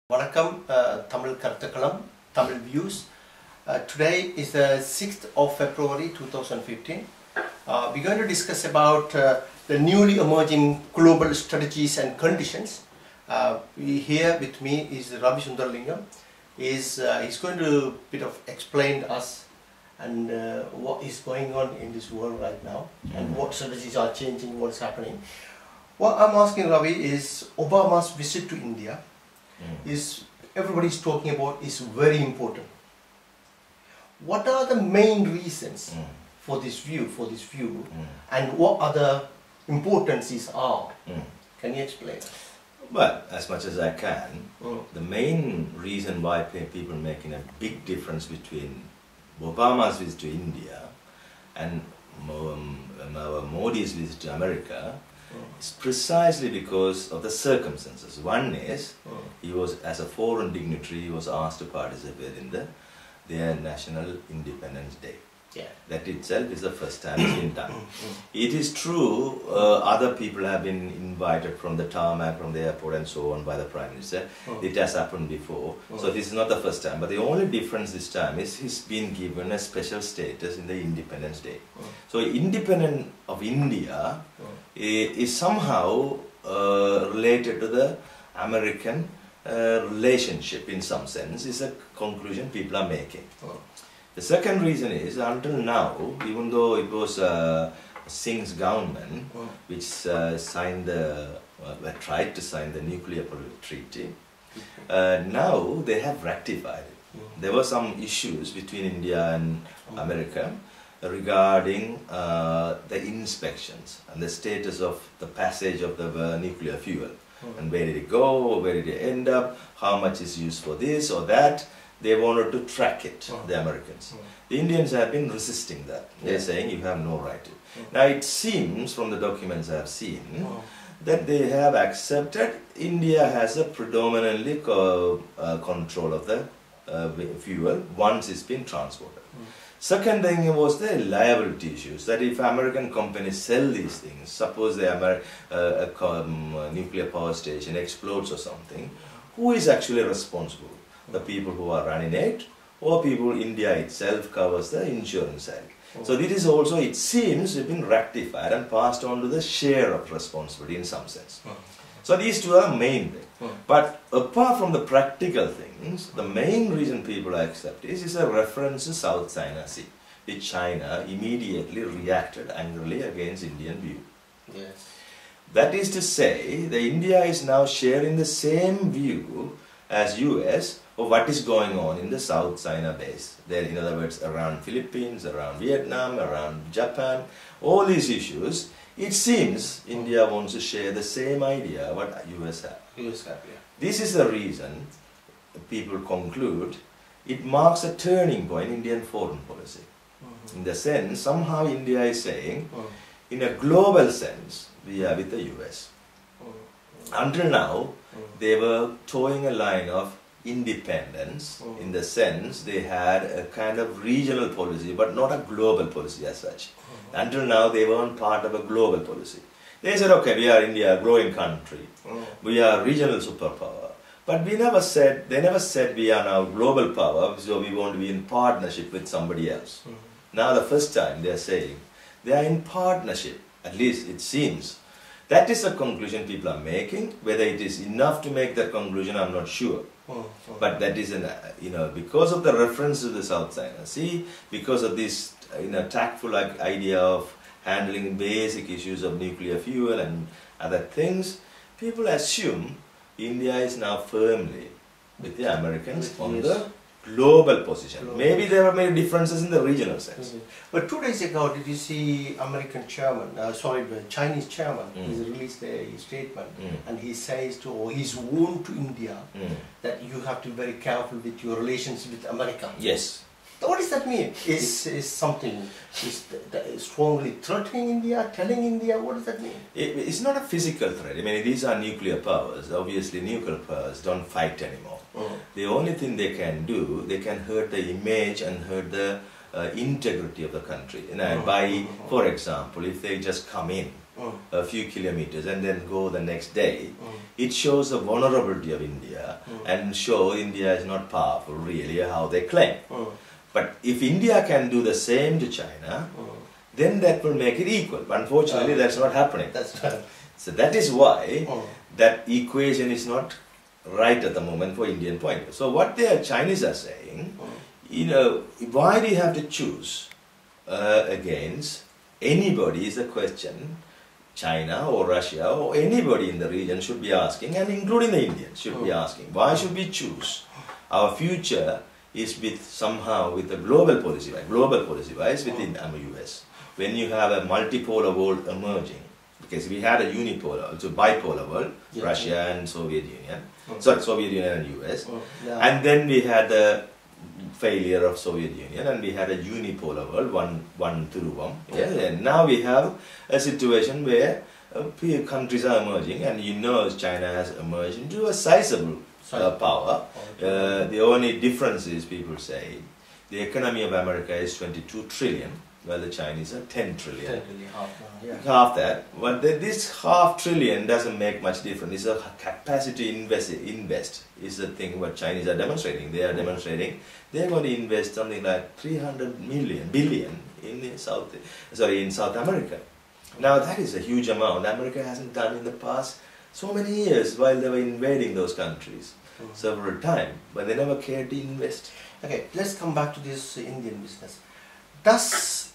Vanakkam, Tamil Karthakalam, Tamil Views. Today is the 6th of February 2015. We're going to discuss about the newly emerging global strategies and conditions. Here with me is Ravi Suntharalingam. He's going to explain to us and what is going on in this world right now and what strategies are changing, what's happening. What I'm asking Ravi is Obama's visit to India. Everybody's talking about is very important. What are the main reasons for this view, and what other importances are? Can you explain? Well, as much as I can, the main reason why people are making a big difference between Obama's visit to India and Modi's visit to America is precisely because of the circumstances. One is, he was, as a foreign dignitary, he was asked to participate in their National Independence Day. Yeah. That itself is the first time it's been done. It is true, other people have been invited from the tarmac, from the airport and so on by the Prime Minister. It has happened before, so this is not the first time. But the only difference this time is he's been given a special status in the Independence Day. So independence of India is somehow related to the American relationship in some sense, is a conclusion people are making. The second reason is, until now, even though it was Singh's government which signed tried to sign the nuclear treaty, now they have rectified it. There were some issues between India and America regarding the inspections and the status of the passage of the nuclear fuel. And where did it go, where did it end up, how much is used for this or that. They wanted to track it, the Americans. The Indians have been resisting that. They're saying you have no right to. Now it seems from the documents I have seen that they have accepted India has a predominantly control of the fuel once it's been transported. Second thing was the liability issues, that if American companies sell these things, suppose the nuclear power station explodes or something, who is actually responsible? The people who are running it, or people India itself covers the insurance side. So this is also, it seems, been rectified and passed on to the share of responsibility in some sense. So these two are main things. But apart from the practical things, the main reason people accept is a reference to South China Sea, which China immediately reacted angrily against Indian view. Yes. That is to say, the India is now sharing the same view as US of what is going on in the South China base. There, in other words, around Philippines, around Vietnam, around Japan, all these issues, it seems India wants to share the same idea what US have. This is the reason people conclude it marks a turning point in Indian foreign policy. In the sense, somehow India is saying, in a global sense, we are with the US. Until now, they were towing a line of independence, in the sense they had a kind of regional policy but not a global policy as such. Until now they weren't part of a global policy. They said, okay, we are India, a growing country, we are regional superpower, but they never said we are now global power, so we want to be in partnership with somebody else. Now the first time they are saying they are in partnership, at least it seems. That is the conclusion people are making. Whether it is enough to make that conclusion, I'm not sure. But that is, because of the reference to the South China Sea, because of this tactful idea of handling basic issues of nuclear fuel and other things, people assume India is now firmly with the Americans on the global position. Maybe there are many differences in the regional sense. But 2 days ago, did you see American chairman, the Chinese chairman, he's released a statement and he says he's warned to India that you have to be very careful with your relations with America. Yes. What does that mean? Is something strongly threatening India, telling India, what does that mean? It's not a physical threat. I mean, these are nuclear powers. Obviously, nuclear powers don't fight anymore. The only thing they can do, they can hurt the image and hurt the integrity of the country. By, for example, if they just come in a few kilometers and then go the next day, it shows the vulnerability of India and show India is not powerful really how they claim. But if India can do the same to China, then that will make it equal. But unfortunately, that's not happening. That's right. So that is why that equation is not right at the moment for Indian point of view. So what the Chinese are saying, you know, why do you have to choose against anybody is a question China or Russia or anybody in the region should be asking, and including the Indians should be asking. Why should we choose? Our future is with somehow with a global policy wise within the US. When you have a multipolar world emerging, because we had a unipolar, also bipolar world, Russia and Soviet Union, sorry, Soviet Union and US, and then we had the failure of Soviet Union and we had a unipolar world, one Dhruvam, and now we have a situation where countries are emerging, and you know China has emerged into a sizable power. The only difference is, people say, the economy of America is 22 trillion, while the Chinese are 10 trillion. Half that. But this half trillion doesn't make much difference. It's a capacity invest is the thing what Chinese are demonstrating. They are demonstrating they're going to invest something like 300 billion in South America. Now that is a huge amount. America hasn't done in the past so many years while they were invading those countries several times, but they never cared to invest. Okay, let's come back to this Indian business. Does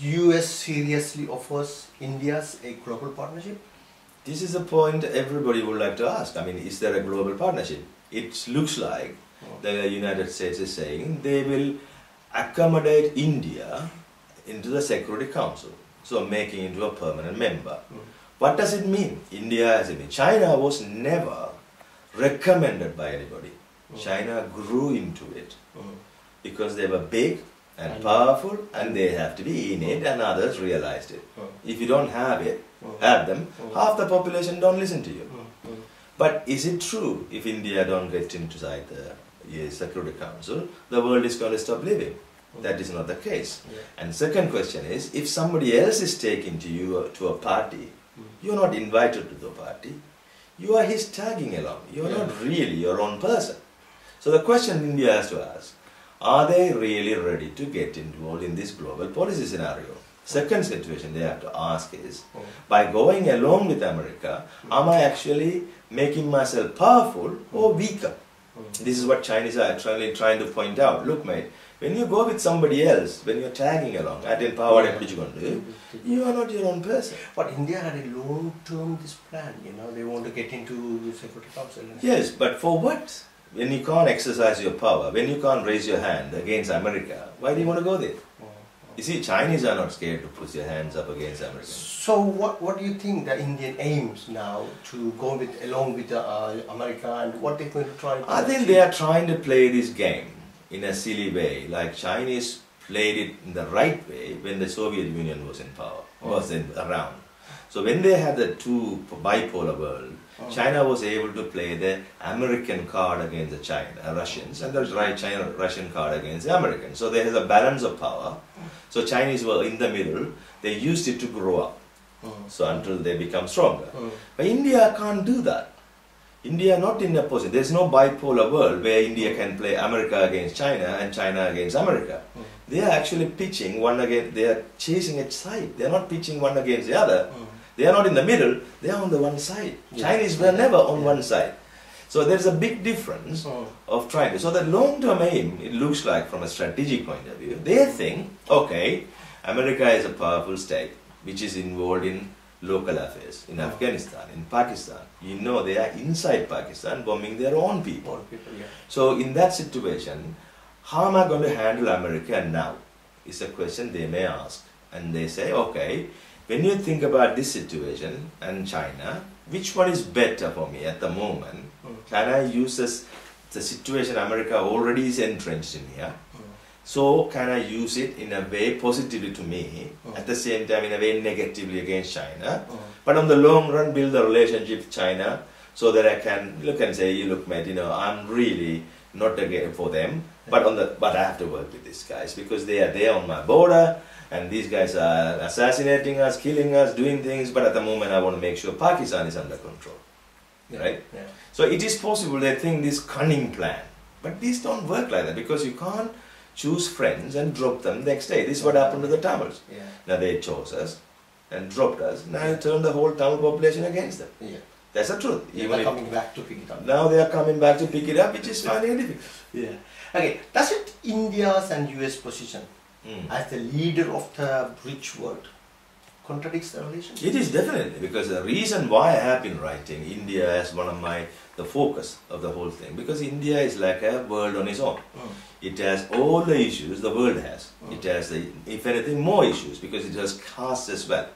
US seriously offers India's a global partnership? This is a point everybody would like to ask. I mean, is there a global partnership? It looks like the United States is saying they will accommodate India into the Security Council, so making into a permanent member. What does it mean? India as in China was never recommended by anybody. China grew into it because they were big and powerful, and they have to be in it, and others realized it. If you don't have them, half the population don't listen to you. But is it true if India don't get inside the Security Council, the world is going to stop living? That is not the case. And second question is, if somebody else is taking you to a party, you're not invited to the party, you are his tagging along. You're not really your own person. So the question India has to ask, are they really ready to get involved in this global policy scenario? Second situation they have to ask is, by going along with America, am I actually making myself powerful or weaker? This is what Chinese are actually trying to point out. Look mate, when you go with somebody else, when you're tagging along, you are not your own person. But India had a long-term this plan, you know, they want to get into the Security Council. Yes, but for what? When you can't exercise your power, when you can't raise your hand against America, why do you want to go there? You see, Chinese are not scared to put their hands up against America. So what do you think the Indian aims now to go along with America, and what they're going to try to I think they are trying to play this game in a silly way, like Chinese played it in the right way when the Soviet Union was in power, around. So when they had the two bipolar world, China was able to play the American card against the Russians, and the Russian card against the Americans. So there is a balance of power. So Chinese were in the middle. They used it to grow up. So until they become stronger. But India can't do that. India not in a position. There's no bipolar world where India can play America against China and China against America. They are actually pitching one against. They are chasing a side. They are not pitching one against the other. They are not in the middle, they are on the one side. Chinese were never on one side. So there is a big difference of trying to. So the long-term aim, it looks like from a strategic point of view, they think, okay, America is a powerful state which is involved in local affairs, in Afghanistan, in Pakistan. You know they are inside Pakistan bombing their own people. So in that situation, how am I going to handle America now? Is a question they may ask. And they say, okay, when you think about this situation and China, which one is better for me at the moment? Can I use the situation America already is entrenched in here? So can I use it in a way positively to me, at the same time in a way negatively against China? But on the long run build a relationship with China so that I can look and say, look mate, you know, I'm really not against for them. But I have to work with these guys because they are there on my border, and these guys are assassinating us, killing us, doing things. But at the moment, I want to make sure Pakistan is under control, right? Yeah. So it is possible they think this cunning plan, but these don't work like that because you can't choose friends and drop them next day. This is what happened to the Tamils. Yeah. Now they chose us and dropped us. Now you turn the whole Tamil population against them. Yeah. That's the truth. They are coming back to pick it up. Now they are coming back to pick it up, which is finding it difficult. Yeah. Okay. Does it India's and US position as the leader of the rich world contradicts the relationship? It is definitely, because the reason why I have been writing India as one of the focus of the whole thing, because India is like a world on its own. It has all the issues the world has. It has, if anything, more issues because it has caste as well.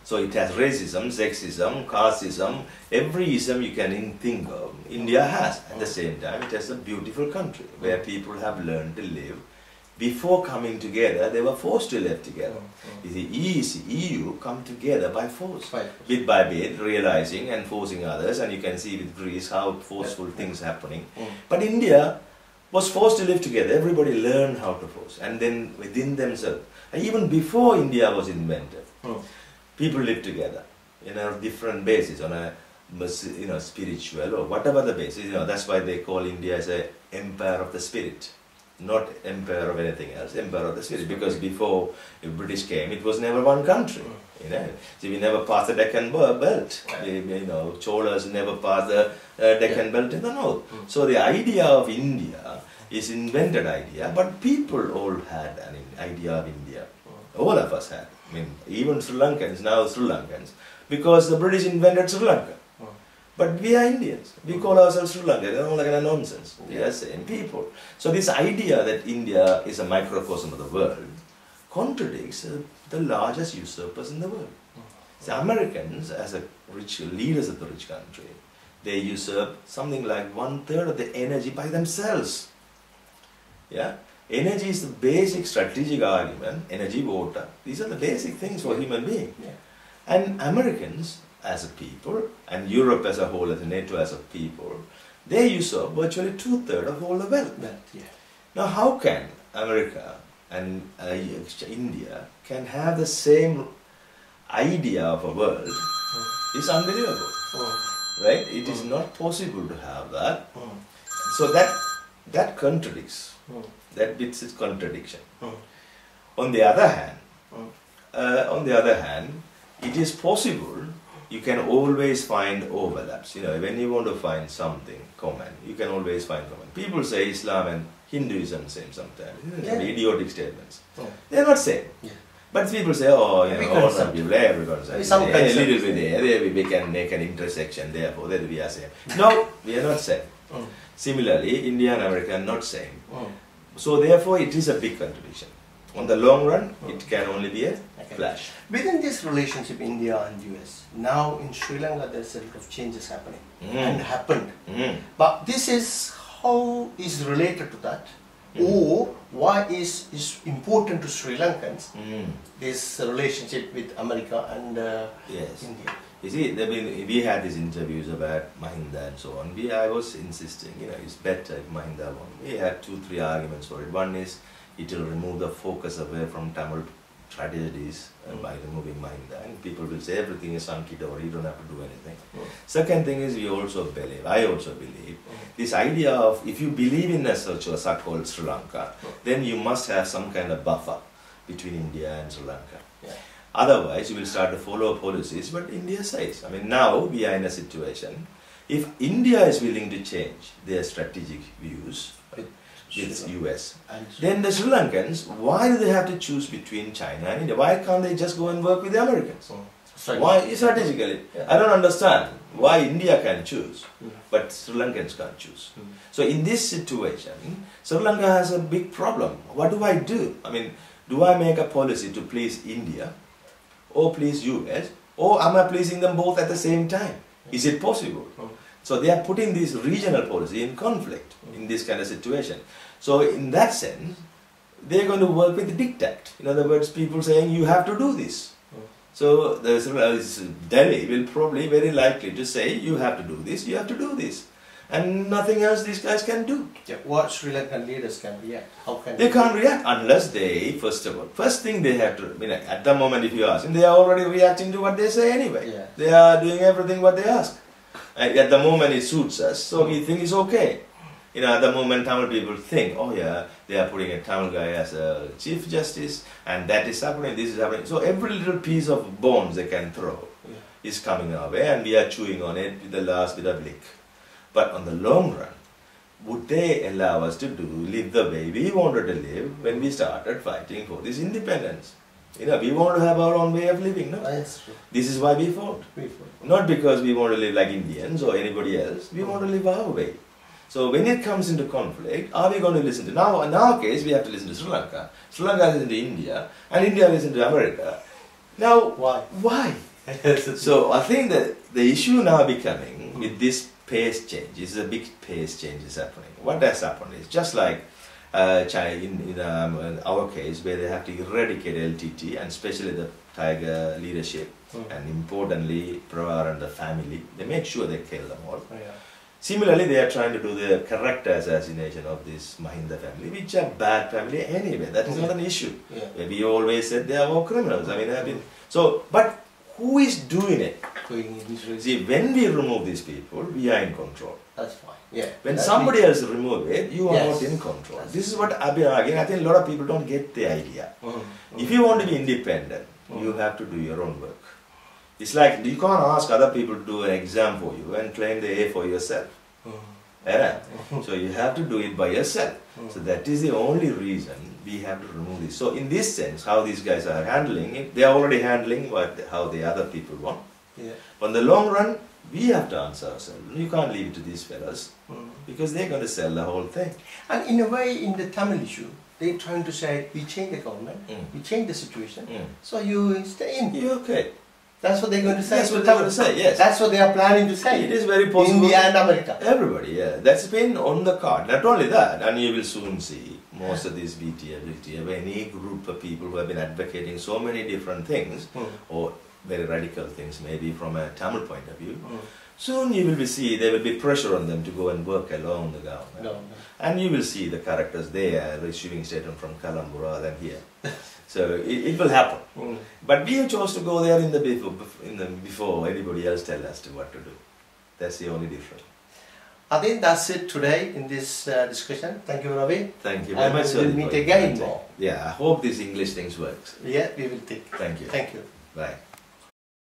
So it has racism, sexism, casteism, every ism you can think of, India has. At the same time, it has a beautiful country where people have learned to live. Before coming together, they were forced to live together. The EU come together by force, bit by bit, realizing and forcing others, and you can see with Greece how forceful things happening. But India was forced to live together. Everybody learned how to force, and then within themselves, and even before India was invented, people lived together in a different basis, on a spiritual or whatever the basis. That's why they call India as an empire of the spirit. Not empire of anything else, empire of the spirit, because before the British came, it was never one country. So we never passed the Deccan belt. Cholas never passed the Deccan belt in the north. So the idea of India is invented idea, but people all had an idea of India. All of us had. I mean, even Sri Lankans, now Sri Lankans, because the British invented Sri Lanka. But we are Indians. We call ourselves Sri Lanka. They're all like a nonsense. We are same people. So this idea that India is a microcosm of the world contradicts the largest usurpers in the world. The Americans, as rich leaders of the rich country, they usurp something like 1/3 of the energy by themselves. Yeah, energy is the basic strategic argument. Energy, water. These are the basic things for human being. And Americans, as a people, and Europe as a whole, as a NATO as a people, they usurp virtually 2/3 of all the wealth. Now, how can America and India can have the same idea of a world? It's unbelievable, right? It is not possible to have that. So that contradicts. That bits is contradiction. On the other hand, it is possible. You can always find overlaps. When you want to find something common, you can always find common. People say Islam and Hinduism same sometimes. Idiotic statements. They're not same. But people say, all some people, everyone says, a little bit there, we can make an intersection, therefore that we are same. No, we are not same. Similarly, India and America are not same. So therefore, it is a big contradiction. On the long run, it can only be a clash. Within this relationship, India and US, now in Sri Lanka, there's a lot of changes happening and happened. But this is how is related to that, or why is important to Sri Lankans this relationship with America and India. You see, we had these interviews about Mahinda and so on. I was insisting, it's better if Mahinda won. We had 2-3 arguments for it. One is, it will remove the focus away from Tamil tragedies by removing Mahinda. And people will say everything is hunky dory, you don't have to do anything. Second thing is, I also believe, this idea of, if you believe in a so-called Sri Lanka, then you must have some kind of buffer between India and Sri Lanka. Otherwise, you will start to follow policies what India says. I mean, now we are in a situation, if India is willing to change their strategic views, with US, then the Sri Lankans, why do they have to choose between China and India? Why can't they just go and work with the Americans? Why strategically? I don't understand why India can choose, but Sri Lankans can't choose. So in this situation, Sri Lanka has a big problem. What do I do? I mean, do I make a policy to please India or please US, or am I pleasing them both at the same time? Is it possible? So they are putting this regional policy in conflict in this kind of situation. So in that sense, they are going to work with diktat. In other words, people saying you have to do this. So Delhi will probably very likely to say you have to do this, you have to do this. and nothing else these guys can do. Yeah. What Sri Lankan leaders can react? How can They can't react unless they, first thing they have to, at the moment if you ask them, they are already reacting to what they say anyway. Yeah. They are doing everything what they ask. At the moment it suits us, so we think it's okay. At the moment Tamil people think, oh yeah, they are putting a Tamil guy as a Chief Justice, and that is happening, this is happening. So every little piece of bones they can throw is coming our way, and we are chewing on it with the last bit of lick. But on the long run, would they allow us to live the way we wanted to live when we started fighting for this independence? We want to have our own way of living, no? That's true. This is why we fought. Not because we want to live like Indians or anybody else. We want to live our way. So when it comes into conflict, are we going to listen to... Now, in our case, we have to listen to Sri Lanka. Sri Lanka listen to India, and India listen to America. Now, why? So I think that the issue now becoming with this pace change, is a big pace change is happening. What has happened is just like China in our case, where they have to eradicate LTT and especially the Tiger leadership, and importantly Prawar and the family, they make sure they kill them all. Similarly, they are trying to do the correct assassination of this Mahinda family, which are bad family anyway. That is not an issue. We always said they are war criminals. But who is doing it? See, when we remove these people, we are in control. That's fine. Yeah. When somebody else remove it, you are not in control. This is what I've been arguing. I think a lot of people don't get the idea. If you want to be independent, you have to do your own work. It's like you can't ask other people to do an exam for you and claim the A for yourself. So you have to do it by yourself. So that is the only reason we have to remove this. So in this sense, how these guys are handling it, they are already handling how the other people want. But in the long run, we have to answer ourselves. You can't leave it to these fellas because they're going to sell the whole thing. And in a way, in the Tamil issue, they're trying to say, we change the government, we change the situation, so you stay in. You're okay. That's what they're going to say. That's what they're going to say, yes. That's what they are planning to say. It is very possible. India and America. Everybody, yeah. That's been on the card. Not only that, and you will soon see most of these BTF, any group of people who have been advocating so many different things, or very radical things, maybe from a Tamil point of view, soon you will see there will be pressure on them to go and work along the government. And you will see the characters there receiving statement from Colombo rather than here. So it will happen. But we chose to go there before anybody else tell us what to do. That's the only difference. I think that's it today in this discussion. Thank you, Ravi. Thank you very much. We'll meet again more. Yeah, I hope this English things works. Yeah, we will take. Thank you. Thank you. Bye.